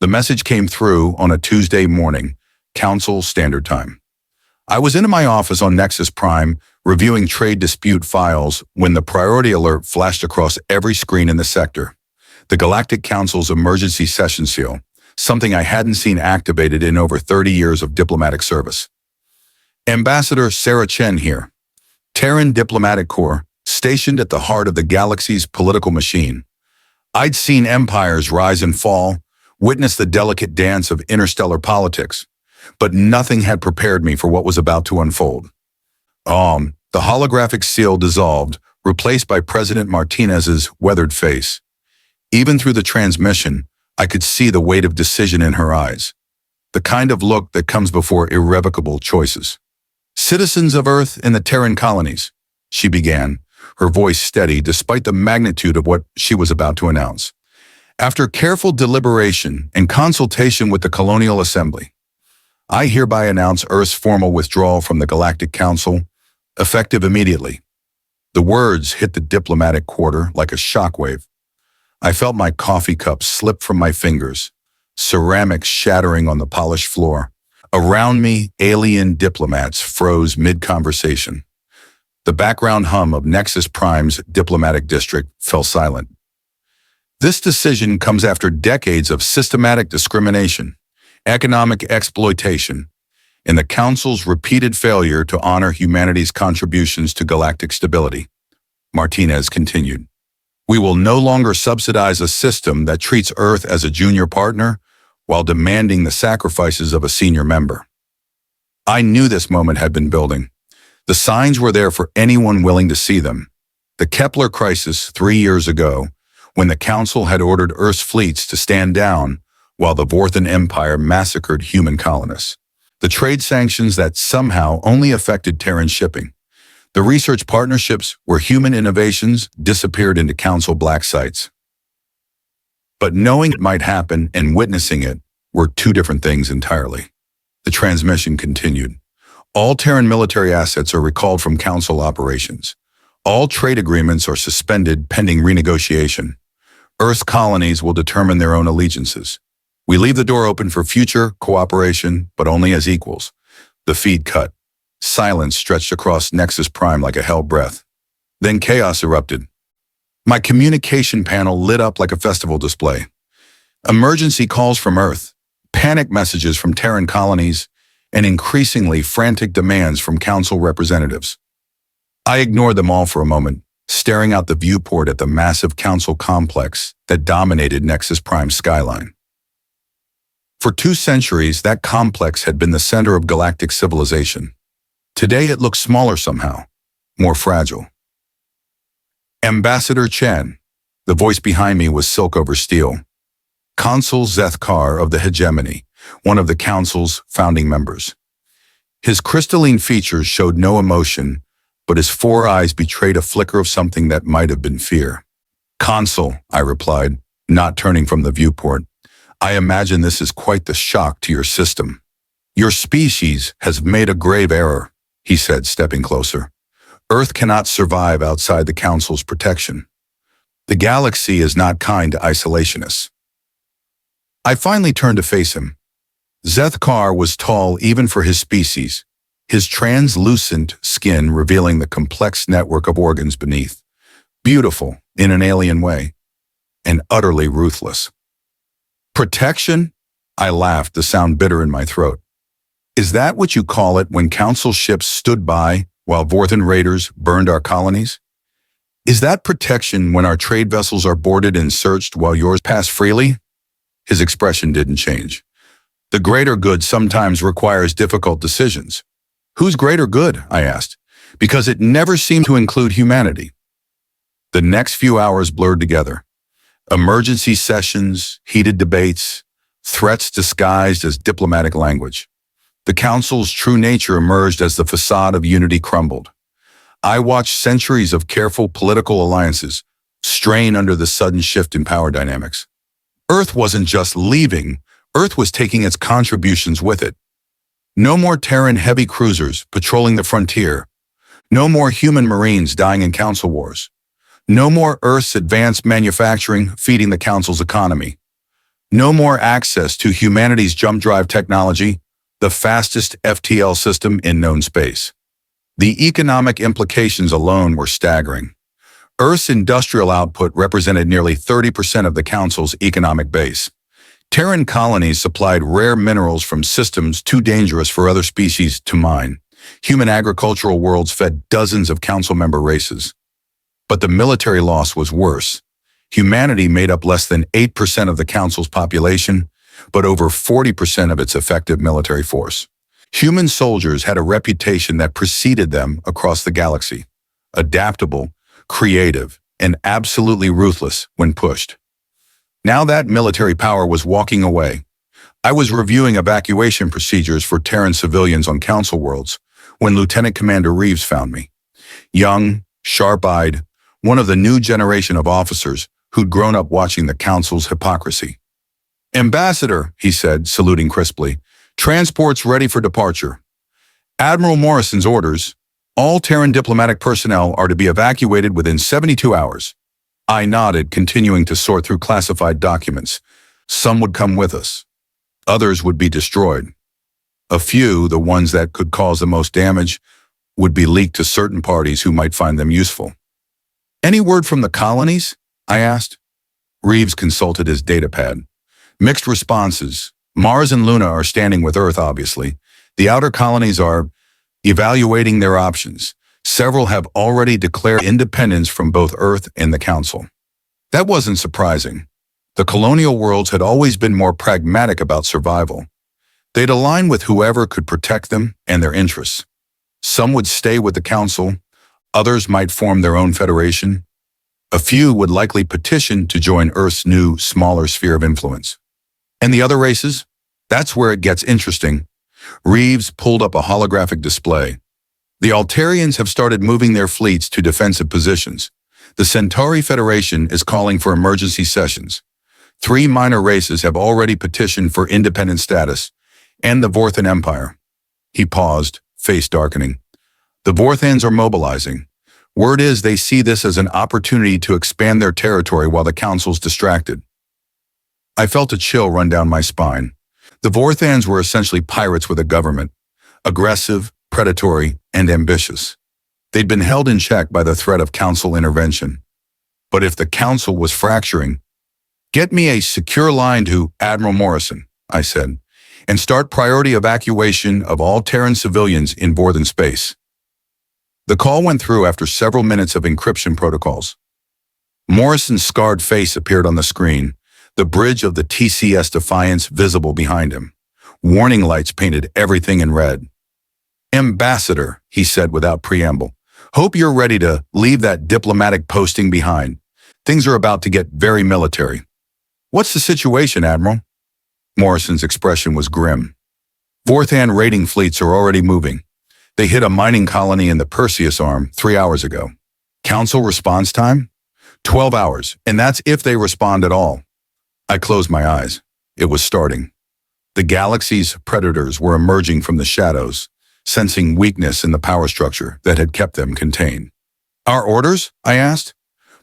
The message came through on a Tuesday morning, Council Standard Time. I was in my office on Nexus Prime, reviewing trade dispute files when the priority alert flashed across every screen in the sector. The Galactic Council's emergency session seal, something I hadn't seen activated in over 30 years of diplomatic service. Ambassador Sarah Chen here. Terran Diplomatic Corps, stationed at the heart of the galaxy's political machine. I'd seen empires rise and fall, witnessed the delicate dance of interstellar politics, but nothing had prepared me for what was about to unfold. The holographic seal dissolved, replaced by President Martinez's weathered face. Even through the transmission, I could see the weight of decision in her eyes, the kind of look that comes before irrevocable choices. Citizens of Earth in the Terran colonies, she began, her voice steady despite the magnitude of what she was about to announce. After careful deliberation and consultation with the Colonial Assembly, I hereby announce Earth's formal withdrawal from the Galactic Council, effective immediately. The words hit the diplomatic quarter like a shockwave. I felt my coffee cup slip from my fingers, ceramics shattering on the polished floor. Around me, alien diplomats froze mid-conversation. The background hum of Nexus Prime's diplomatic district fell silent. This decision comes after decades of systematic discrimination, economic exploitation, and the Council's repeated failure to honor humanity's contributions to galactic stability. Martinez continued. We will no longer subsidize a system that treats Earth as a junior partner while demanding the sacrifices of a senior member. I knew this moment had been building. The signs were there for anyone willing to see them. The Kepler crisis 3 years ago, when the Council had ordered Earth's fleets to stand down while the Vorthan Empire massacred human colonists. The trade sanctions that somehow only affected Terran shipping. The research partnerships where human innovations disappeared into Council black sites. But knowing it might happen and witnessing it were two different things entirely. The transmission continued. All Terran military assets are recalled from Council operations. All trade agreements are suspended pending renegotiation. Earth's colonies will determine their own allegiances. We leave the door open for future cooperation, but only as equals. The feed cut. Silence stretched across Nexus Prime like a hell breath. Then chaos erupted. My communication panel lit up like a festival display. Emergency calls from Earth, panic messages from Terran colonies, and increasingly frantic demands from Council representatives. I ignored them all for a moment, staring out the viewport at the massive Council complex that dominated Nexus Prime's skyline. For 2 centuries, that complex had been the center of galactic civilization. Today it looked smaller somehow, more fragile. Ambassador Chen, the voice behind me was silk over steel. Consul Zethkar of the Hegemony, one of the Council's founding members. His crystalline features showed no emotion, but his 4 eyes betrayed a flicker of something that might have been fear. Consul, I replied, not turning from the viewport. I imagine this is quite the shock to your system. Your species has made a grave error, he said, stepping closer. Earth cannot survive outside the Council's protection. The galaxy is not kind to isolationists. I finally turned to face him. Zethkar was tall even for his species, his translucent skin revealing the complex network of organs beneath. Beautiful in an alien way, and utterly ruthless. Protection? I laughed, the sound bitter in my throat. Is that what you call it when Council ships stood by while Vorthan raiders burned our colonies? Is that protection when our trade vessels are boarded and searched while yours pass freely? His expression didn't change. The greater good sometimes requires difficult decisions. Whose greater good? I asked, because it never seemed to include humanity. The next few hours blurred together. Emergency sessions, heated debates, threats disguised as diplomatic language. The Council's true nature emerged as the facade of unity crumbled. I watched centuries of careful political alliances strain under the sudden shift in power dynamics. Earth wasn't just leaving, Earth was taking its contributions with it. No more Terran heavy cruisers patrolling the frontier. No more human marines dying in Council wars. No more Earth's advanced manufacturing feeding the Council's economy. No more access to humanity's jump drive technology, the fastest FTL system in known space. The economic implications alone were staggering. Earth's industrial output represented nearly 30% of the Council's economic base. Terran colonies supplied rare minerals from systems too dangerous for other species to mine. Human agricultural worlds fed dozens of Council member races. But the military loss was worse. Humanity made up less than 8% of the Council's population, but over 40% of its effective military force. Human soldiers had a reputation that preceded them across the galaxy. Adaptable, creative, and absolutely ruthless when pushed. Now that military power was walking away. I was reviewing evacuation procedures for Terran civilians on Council worlds when Lieutenant Commander Reeves found me. Young, sharp-eyed, one of the new generation of officers who'd grown up watching the Council's hypocrisy. "Ambassador," he said, saluting crisply, "transport's ready for departure. Admiral Morrison's orders, all Terran diplomatic personnel are to be evacuated within 72 hours. I nodded, continuing to sort through classified documents. Some would come with us. Others would be destroyed. A few, the ones that could cause the most damage, would be leaked to certain parties who might find them useful. "Any word from the colonies?" I asked. Reeves consulted his datapad. "Mixed responses. Mars and Luna are standing with Earth, obviously. The outer colonies are evaluating their options. Several have already declared independence from both Earth and the Council." That wasn't surprising. The colonial worlds had always been more pragmatic about survival. They'd align with whoever could protect them and their interests. Some would stay with the Council, others might form their own federation. A few would likely petition to join Earth's new, smaller sphere of influence. And the other races? That's where it gets interesting. Reeves pulled up a holographic display. The Altarians have started moving their fleets to defensive positions. The Centauri Federation is calling for emergency sessions. 3 minor races have already petitioned for independent status, and the Vorthan Empire. He paused, face darkening. The Vorthans are mobilizing. Word is they see this as an opportunity to expand their territory while the Council's distracted. I felt a chill run down my spine. The Vorthans were essentially pirates with a government, aggressive, predatory, and ambitious. They'd been held in check by the threat of Council intervention. But if the Council was fracturing, "Get me a secure line to Admiral Morrison," I said, "and start priority evacuation of all Terran civilians in Vorthan space." The call went through after several minutes of encryption protocols. Morrison's scarred face appeared on the screen, the bridge of the TCS Defiance visible behind him. Warning lights painted everything in red. "Ambassador," he said without preamble, "hope you're ready to leave that diplomatic posting behind. Things are about to get very military." "What's the situation, Admiral?" Morrison's expression was grim. "Vorthan raiding fleets are already moving. They hit a mining colony in the Perseus Arm 3 hours ago. Council response time? 12 hours, and that's if they respond at all." I closed my eyes. It was starting. The galaxy's predators were emerging from the shadows, sensing weakness in the power structure that had kept them contained. "Our orders?" I asked.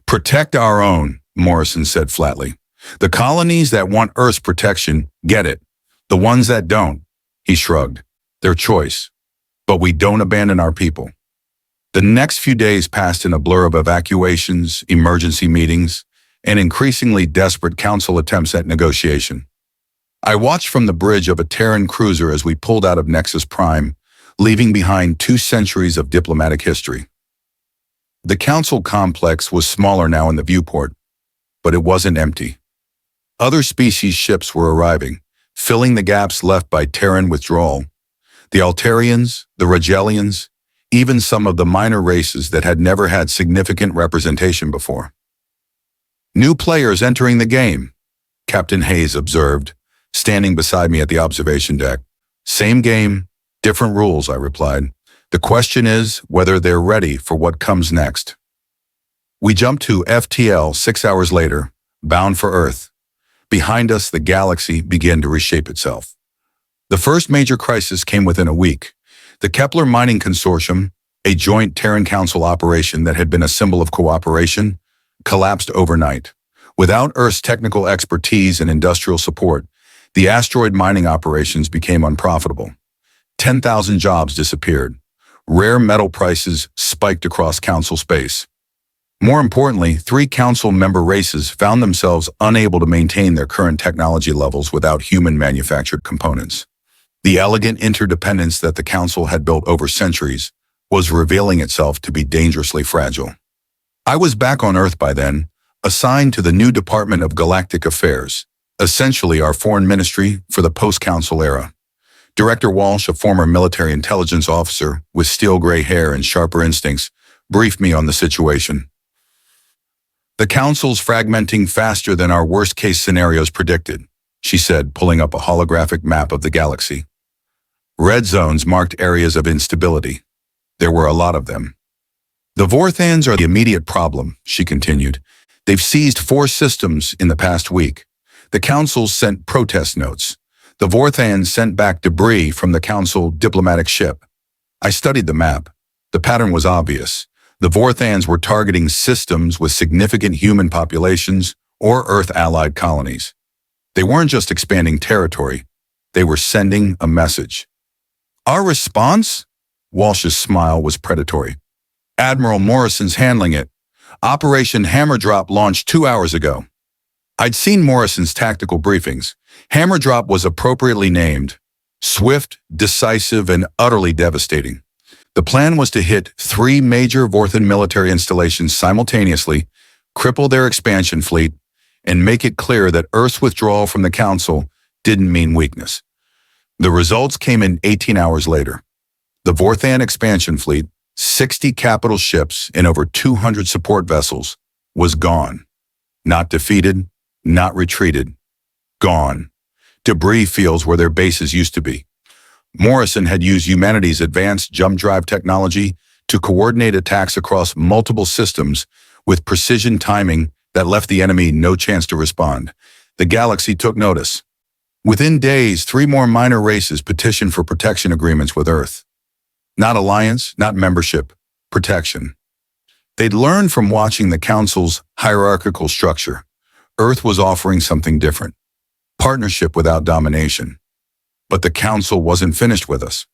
"Protect our own," Morrison said flatly. "The colonies that want Earth's protection get it. The ones that don't," he shrugged, "their choice. But we don't abandon our people." The next few days passed in a blur of evacuations, emergency meetings, and increasingly desperate Council attempts at negotiation. I watched from the bridge of a Terran cruiser as we pulled out of Nexus Prime, leaving behind 2 centuries of diplomatic history. The Council complex was smaller now in the viewport, but it wasn't empty. Other species ships were arriving, filling the gaps left by Terran withdrawal. The Altarians, the Regelians, even some of the minor races that had never had significant representation before. "New players entering the game," Captain Hayes observed, standing beside me at the observation deck. "Same game, different rules," I replied. "The question is whether they're ready for what comes next." We jumped to FTL 6 hours later, bound for Earth. Behind us, the galaxy began to reshape itself. The first major crisis came within a week. The Kepler Mining Consortium, a joint Terran Council operation that had been a symbol of cooperation, collapsed overnight. Without Earth's technical expertise and industrial support, the asteroid mining operations became unprofitable. 10,000 jobs disappeared. Rare metal prices spiked across Council space. More importantly, 3 Council member races found themselves unable to maintain their current technology levels without human-manufactured components. The elegant interdependence that the Council had built over centuries was revealing itself to be dangerously fragile. I was back on Earth by then, assigned to the new Department of Galactic Affairs, essentially our foreign ministry for the post-Council era. Director Walsh, a former military intelligence officer with steel-gray hair and sharper instincts, briefed me on the situation. "The Council's fragmenting faster than our worst-case scenarios predicted," she said, pulling up a holographic map of the galaxy. Red zones marked areas of instability. There were a lot of them. "The Vorthans are the immediate problem," she continued. "They've seized 4 systems in the past week. The Council sent protest notes. The Vorthans sent back debris from the Council diplomatic ship. I studied the map. The pattern was obvious. The Vorthans were targeting systems with significant human populations or Earth-allied colonies. They weren't just expanding territory. They were sending a message. Our response? Walsh's smile was predatory. Admiral Morrison's handling it. Operation Hammerdrop launched 2 hours ago. I'd seen Morrison's tactical briefings. Hammerdrop was appropriately named. Swift, decisive, and utterly devastating. The plan was to hit 3 major Vorthan military installations simultaneously, cripple their expansion fleet, and make it clear that Earth's withdrawal from the Council didn't mean weakness. The results came in 18 hours later. The Vorthan expansion fleet, 60 capital ships and over 200 support vessels, was gone. Not defeated, not retreated. Gone. Debris fields where their bases used to be. Morrison had used humanity's advanced jump drive technology to coordinate attacks across multiple systems with precision timing that left the enemy no chance to respond. The galaxy took notice. Within days, 3 more minor races petitioned for protection agreements with Earth. Not alliance, not membership, protection. They'd learned from watching the Council's hierarchical structure. Earth was offering something different. Partnership without domination. But the Council wasn't finished with us.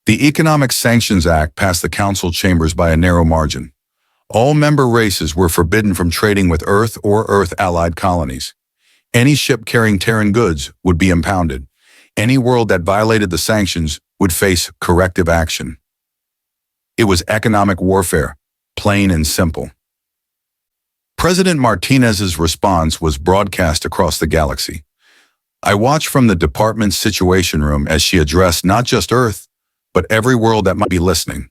The Economic Sanctions Act passed the Council chambers by a narrow margin. All member races were forbidden from trading with Earth or Earth-allied colonies. Any ship carrying Terran goods would be impounded. Any world that violated the sanctions would face corrective action. It was economic warfare, plain and simple. President Martinez's response was broadcast across the galaxy. I watched from the department's situation room as she addressed not just Earth, but every world that might be listening.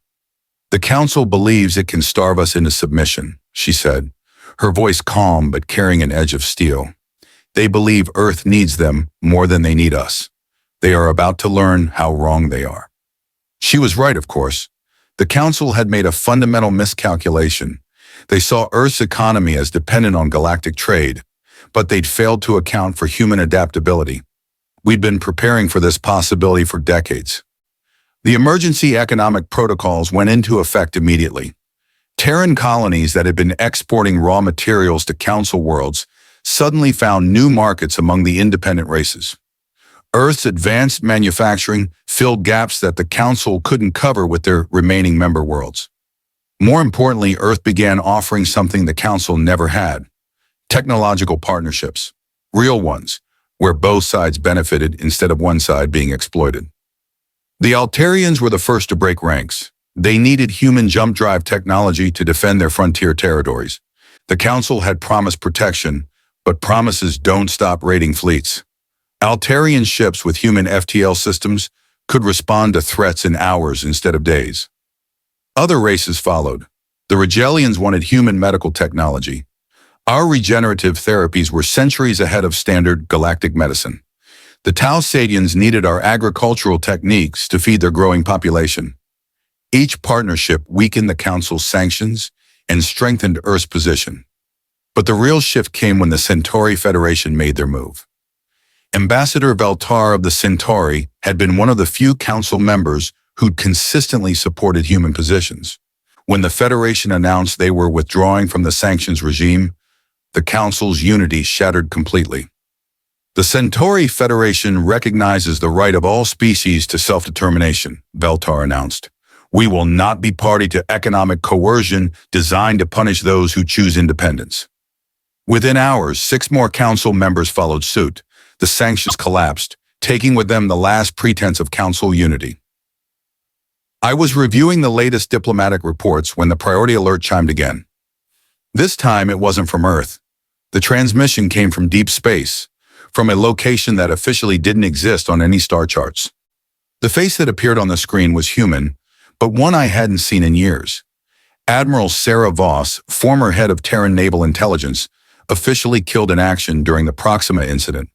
The Council believes it can starve us into submission, she said, her voice calm but carrying an edge of steel. They believe Earth needs them more than they need us. They are about to learn how wrong they are. She was right, of course. The Council had made a fundamental miscalculation. They saw Earth's economy as dependent on galactic trade, but they'd failed to account for human adaptability. We'd been preparing for this possibility for decades. The emergency economic protocols went into effect immediately. Terran colonies that had been exporting raw materials to Council worlds suddenly found new markets among the independent races. Earth's advanced manufacturing filled gaps that the Council couldn't cover with their remaining member worlds. More importantly, Earth began offering something the Council never had: technological partnerships, real ones, where both sides benefited instead of one side being exploited. The Altarians were the first to break ranks. They needed human jump drive technology to defend their frontier territories. The Council had promised protection, but promises don't stop raiding fleets. Altarian ships with human FTL systems could respond to threats in hours instead of days. Other races followed. The Rigelians wanted human medical technology. Our regenerative therapies were centuries ahead of standard galactic medicine. The Tau Sadians needed our agricultural techniques to feed their growing population. Each partnership weakened the Council's sanctions and strengthened Earth's position. But the real shift came when the Centauri Federation made their move. Ambassador Veltar of the Centauri had been one of the few Council members who'd consistently supported human positions. When the Federation announced they were withdrawing from the sanctions regime, the Council's unity shattered completely. The Centauri Federation recognizes the right of all species to self-determination, Beltar announced. We will not be party to economic coercion designed to punish those who choose independence. Within hours, 6 more council members followed suit. The sanctions collapsed, taking with them the last pretense of council unity. I was reviewing the latest diplomatic reports when the priority alert chimed again. This time it wasn't from Earth. The transmission came from deep space, from a location that officially didn't exist on any star charts. The face that appeared on the screen was human, but one I hadn't seen in years. Admiral Sarah Voss, former head of Terran Naval Intelligence, officially killed in action during the Proxima incident.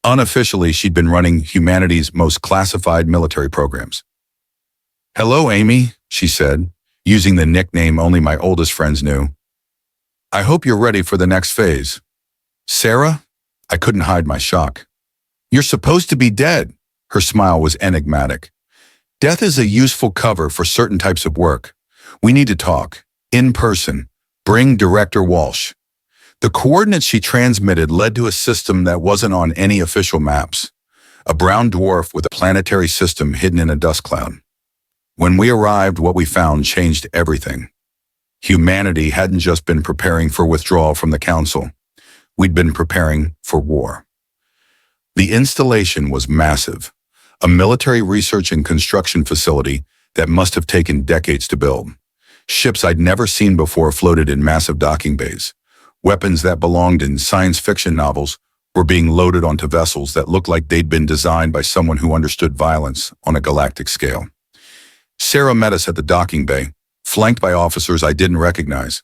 Unofficially, she'd been running humanity's most classified military programs. "Hello, Amy," she said, using the nickname only my oldest friends knew. "I hope you're ready for the next phase." "Sarah?" I couldn't hide my shock. "You're supposed to be dead." Her smile was enigmatic. "Death is a useful cover for certain types of work. We need to talk. In person. Bring Director Walsh." The coordinates she transmitted led to a system that wasn't on any official maps. A brown dwarf with a planetary system hidden in a dust cloud. When we arrived, what we found changed everything. Humanity hadn't just been preparing for withdrawal from the Council. We'd been preparing for war. The installation was massive, a military research and construction facility that must have taken decades to build. Ships I'd never seen before floated in massive docking bays. Weapons that belonged in science fiction novels were being loaded onto vessels that looked like they'd been designed by someone who understood violence on a galactic scale. Sarah met us at the docking bay, flanked by officers I didn't recognize.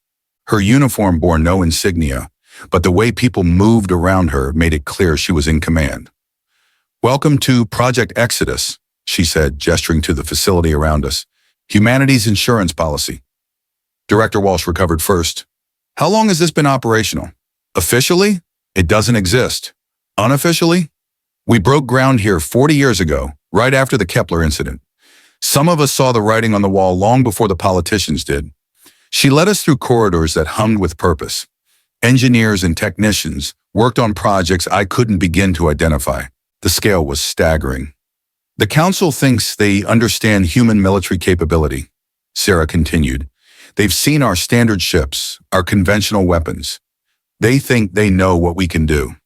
Her uniform bore no insignia, but the way people moved around her made it clear she was in command. "Welcome to Project Exodus," she said, gesturing to the facility around us. "Humanity's insurance policy." Director Walsh recovered first. "How long has this been operational?" "Officially, it doesn't exist. Unofficially, we broke ground here 40 years ago, right after the Kepler incident. Some of us saw the writing on the wall long before the politicians did." She led us through corridors that hummed with purpose. Engineers and technicians worked on projects I couldn't begin to identify. The scale was staggering. "The Council thinks they understand human military capability," Sarah continued. "They've seen our standard ships, our conventional weapons. They think they know what we can do."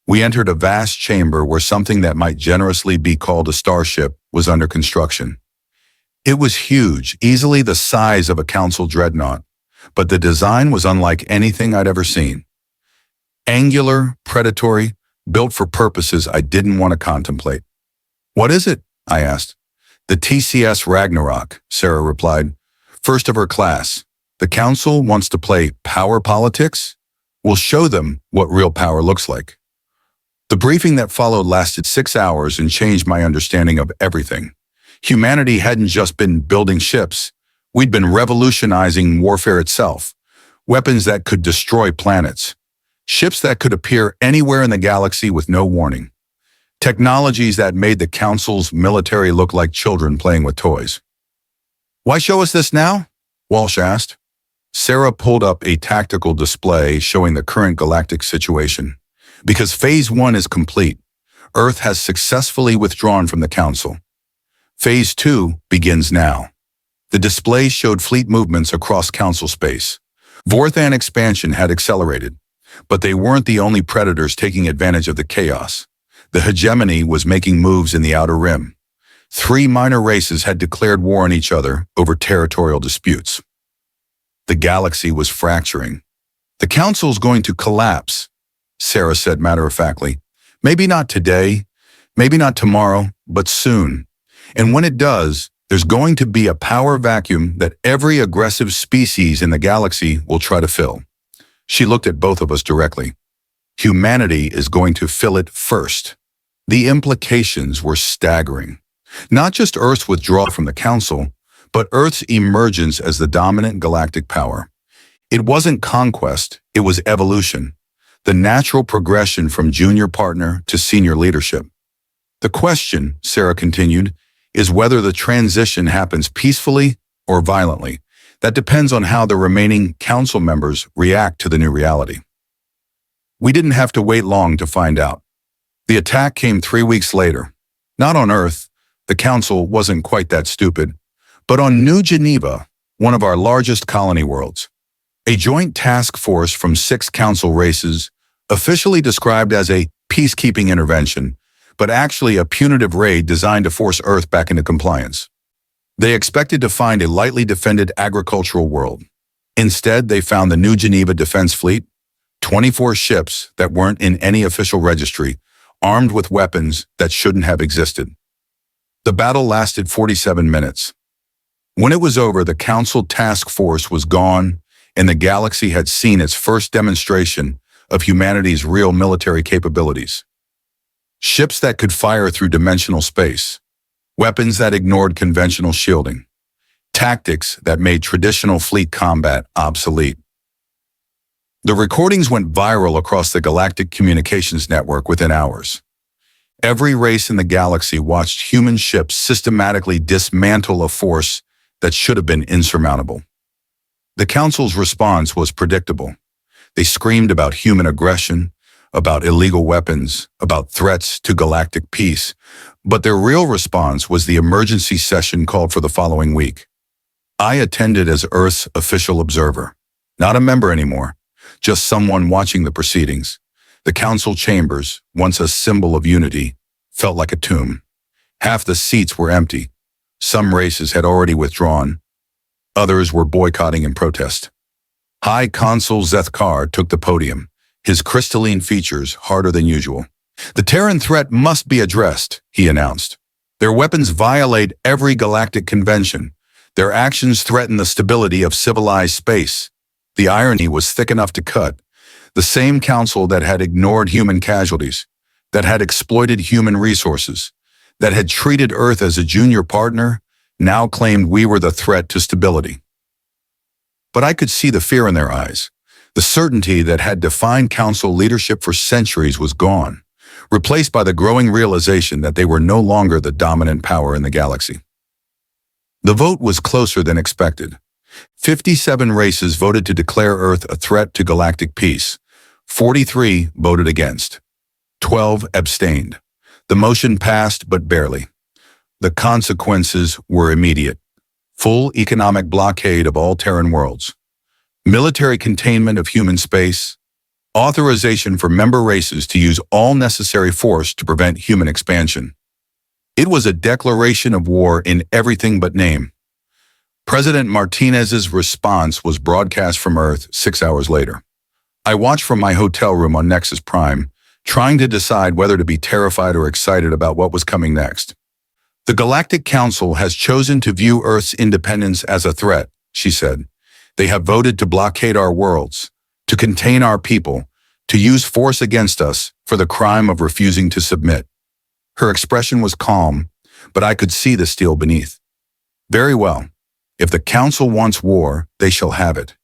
We entered a vast chamber where something that might generously be called a starship was under construction. It was huge, easily the size of a Council dreadnought, but the design was unlike anything I'd ever seen. Angular, predatory, built for purposes I didn't want to contemplate. "What is it?" I asked. "The TCS Ragnarok," Sarah replied. "First of her class. The Council wants to play power politics? We'll show them what real power looks like." The briefing that followed lasted 6 hours and changed my understanding of everything. Humanity hadn't just been building ships. We'd been revolutionizing warfare itself. Weapons that could destroy planets. Ships that could appear anywhere in the galaxy with no warning. Technologies that made the Council's military look like children playing with toys. "Why show us this now?" Walsh asked. Sarah pulled up a tactical display showing the current galactic situation. "Because Phase 1 is complete. Earth has successfully withdrawn from the Council. Phase 2 begins now." The display showed fleet movements across Council space. Vorthan expansion had accelerated, but they weren't the only predators taking advantage of the chaos. The hegemony was making moves in the Outer Rim. 3 minor races had declared war on each other over territorial disputes. The galaxy was fracturing. "The Council's going to collapse," Sarah said matter-of-factly. "Maybe not today, maybe not tomorrow, but soon. And when it does, there's going to be a power vacuum that every aggressive species in the galaxy will try to fill." She looked at both of us directly. "Humanity is going to fill it first." The implications were staggering. Not just Earth's withdrawal from the Council, but Earth's emergence as the dominant galactic power. It wasn't conquest, it was evolution. The natural progression from junior partner to senior leadership. "The question," Sarah continued, "is whether the transition happens peacefully or violently. That depends on how the remaining Council members react to the new reality." We didn't have to wait long to find out. The attack came 3 weeks later. Not on Earth, the Council wasn't quite that stupid, but on New Geneva, one of our largest colony worlds. A joint task force from 6 Council races, officially described as a peacekeeping intervention, but actually a punitive raid designed to force Earth back into compliance. They expected to find a lightly defended agricultural world. Instead, they found the New Geneva Defense Fleet, 24 ships that weren't in any official registry, armed with weapons that shouldn't have existed. The battle lasted 47 minutes. When it was over, the Council task force was gone, and the galaxy had seen its first demonstration of humanity's real military capabilities. Ships that could fire through dimensional space, weapons that ignored conventional shielding, tactics that made traditional fleet combat obsolete. The recordings went viral across the Galactic communications network within hours. Every race in the galaxy watched human ships systematically dismantle a force that should have been insurmountable. The Council's response was predictable. They screamed about human aggression, about illegal weapons, about threats to galactic peace, but their real response was the emergency session called for the following week. I attended as Earth's official observer, not a member anymore, just someone watching the proceedings. The Council chambers, once a symbol of unity, felt like a tomb. Half the seats were empty. Some races had already withdrawn. Others were boycotting in protest. High Consul Zethkar took the podium, his crystalline features harder than usual. The Terran threat must be addressed, he announced. Their weapons violate every galactic convention. Their actions threaten the stability of civilized space. The irony was thick enough to cut. The same council that had ignored human casualties, that had exploited human resources, that had treated Earth as a junior partner, now claimed we were the threat to stability. But I could see the fear in their eyes. The certainty that had defined Council leadership for centuries was gone, replaced by the growing realization that they were no longer the dominant power in the galaxy. The vote was closer than expected. 57 races voted to declare Earth a threat to galactic peace. 43 voted against. 12 abstained. The motion passed, but barely. The consequences were immediate. Full economic blockade of all Terran worlds. Military containment of human space. Authorization for member races to use all necessary force to prevent human expansion. It was a declaration of war in everything but name. President Martinez's response was broadcast from Earth 6 hours later. I watched from my hotel room on Nexus Prime, trying to decide whether to be terrified or excited about what was coming next. The Galactic Council has chosen to view Earth's independence as a threat, she said. They have voted to blockade our worlds, to contain our people, to use force against us for the crime of refusing to submit. Her expression was calm, but I could see the steel beneath. Very well. If the Council wants war, they shall have it.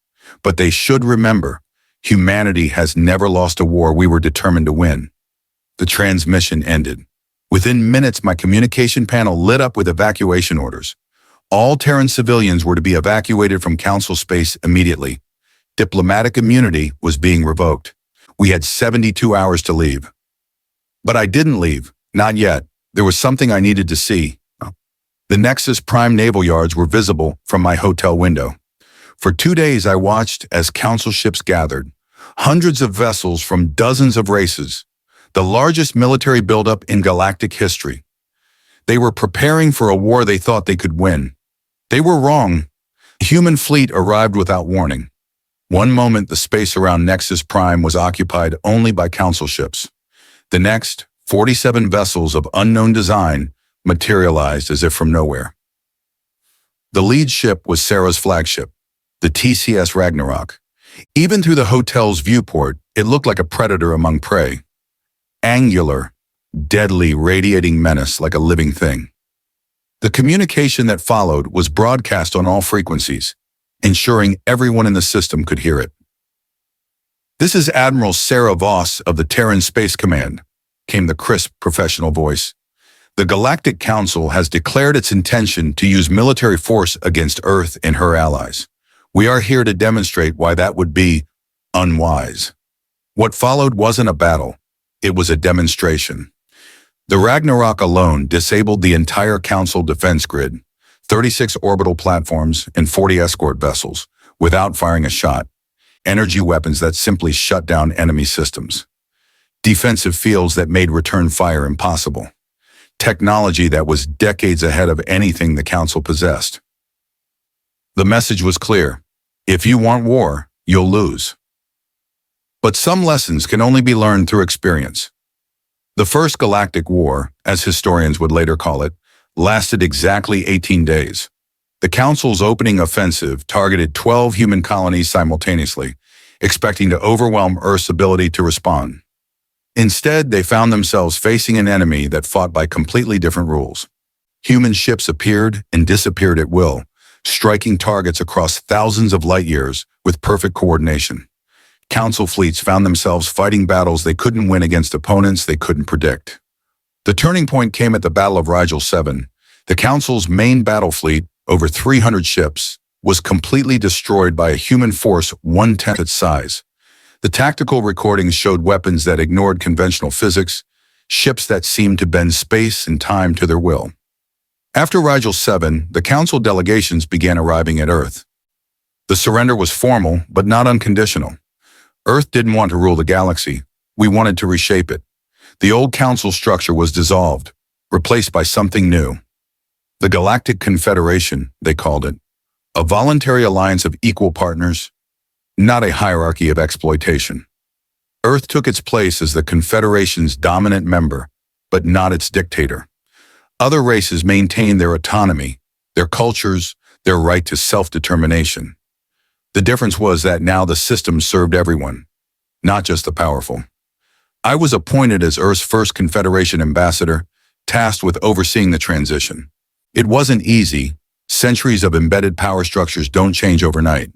But they should remember, humanity has never lost a war we were determined to win. The transmission ended. Within minutes, my communication panel lit up with evacuation orders. All Terran civilians were to be evacuated from Council space immediately. Diplomatic immunity was being revoked. We had 72 hours to leave. But I didn't leave, not yet. There was something I needed to see. The Nexus Prime naval yards were visible from my hotel window. For 2 days, I watched as Council ships gathered. Hundreds of vessels from dozens of races. The largest military buildup in galactic history. They were preparing for a war they thought they could win. They were wrong. The human fleet arrived without warning. One moment, the space around Nexus Prime was occupied only by Council ships. The next, 47 vessels of unknown design materialized as if from nowhere. The lead ship was Sarah's flagship, the TCS Ragnarok. Even through the hotel's viewport, it looked like a predator among prey. Angular, deadly, radiating menace like a living thing. The communication that followed was broadcast on all frequencies, ensuring everyone in the system could hear it. "This is Admiral Sarah Voss of the Terran Space Command," came the crisp professional voice. "The Galactic Council has declared its intention to use military force against Earth and her allies. We are here to demonstrate why that would be unwise." What followed wasn't a battle. It was a demonstration. The Ragnarok alone disabled the entire Council defense grid, 36 orbital platforms and 40 escort vessels, without firing a shot. Energy weapons that simply shut down enemy systems. Defensive fields that made return fire impossible. Technology that was decades ahead of anything the Council possessed. The message was clear. If you want war, you'll lose. But some lessons can only be learned through experience. The First Galactic War, as historians would later call it, lasted exactly 18 days. The Council's opening offensive targeted 12 human colonies simultaneously, expecting to overwhelm Earth's ability to respond. Instead, they found themselves facing an enemy that fought by completely different rules. Human ships appeared and disappeared at will, striking targets across thousands of light years with perfect coordination. Council fleets found themselves fighting battles they couldn't win against opponents they couldn't predict. The turning point came at the Battle of Rigel 7. The Council's main battle fleet, over 300 ships, was completely destroyed by a human force 1/10 its size. The tactical recordings showed weapons that ignored conventional physics, ships that seemed to bend space and time to their will. After Rigel 7, the Council delegations began arriving at Earth. The surrender was formal, but not unconditional. Earth didn't want to rule the galaxy. We wanted to reshape it. The old Council structure was dissolved, replaced by something new. The Galactic Confederation, they called it. A voluntary alliance of equal partners, not a hierarchy of exploitation. Earth took its place as the Confederation's dominant member, but not its dictator. Other races maintained their autonomy, their cultures, their right to self-determination. The difference was that now the system served everyone, not just the powerful. I was appointed as Earth's first Confederation ambassador, tasked with overseeing the transition. It wasn't easy. Centuries of embedded power structures don't change overnight.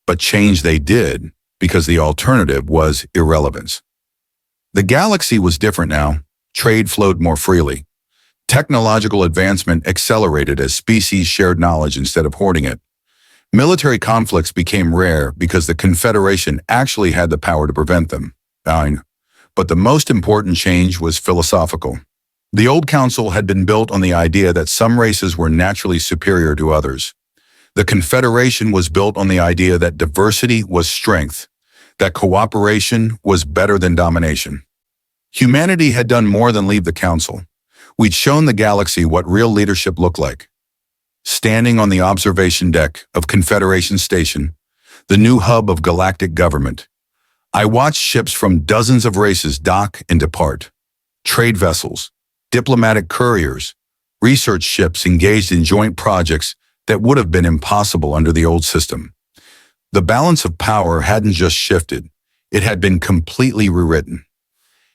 But change they did, because the alternative was irrelevance. The galaxy was different now. Trade flowed more freely. Technological advancement accelerated as species shared knowledge instead of hoarding it. Military conflicts became rare because the Confederation actually had the power to prevent them. Fine. But the most important change was philosophical. The old Council had been built on the idea that some races were naturally superior to others. The Confederation was built on the idea that diversity was strength, that cooperation was better than domination. Humanity had done more than leave the Council. We'd shown the galaxy what real leadership looked like. Standing on the observation deck of Confederation Station, the new hub of galactic government, I watched ships from dozens of races dock and depart. Trade vessels, diplomatic couriers, research ships engaged in joint projects that would have been impossible under the old system. The balance of power hadn't just shifted, it had been completely rewritten.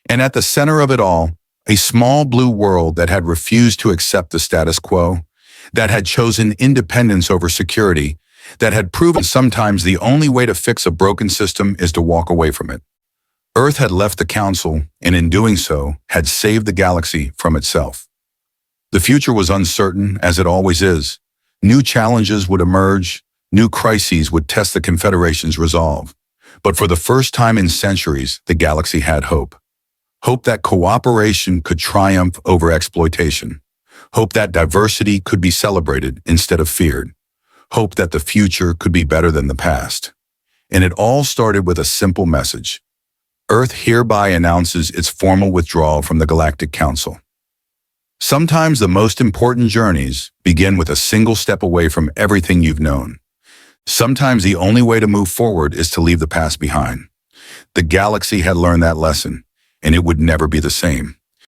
And at the center of it all, a small blue world that had refused to accept the status quo, that had chosen independence over security, that had proven sometimes the only way to fix a broken system is to walk away from it. Earth had left the Council, and in doing so, had saved the galaxy from itself. The future was uncertain, as it always is. New challenges would emerge, new crises would test the Confederation's resolve. But for the first time in centuries, the galaxy had hope. Hope that cooperation could triumph over exploitation. Hope that diversity could be celebrated instead of feared. Hope that the future could be better than the past. And it all started with a simple message. Earth hereby announces its formal withdrawal from the Galactic Council. Sometimes the most important journeys begin with a single step away from everything you've known. Sometimes the only way to move forward is to leave the past behind. The galaxy had learned that lesson, and it would never be the same.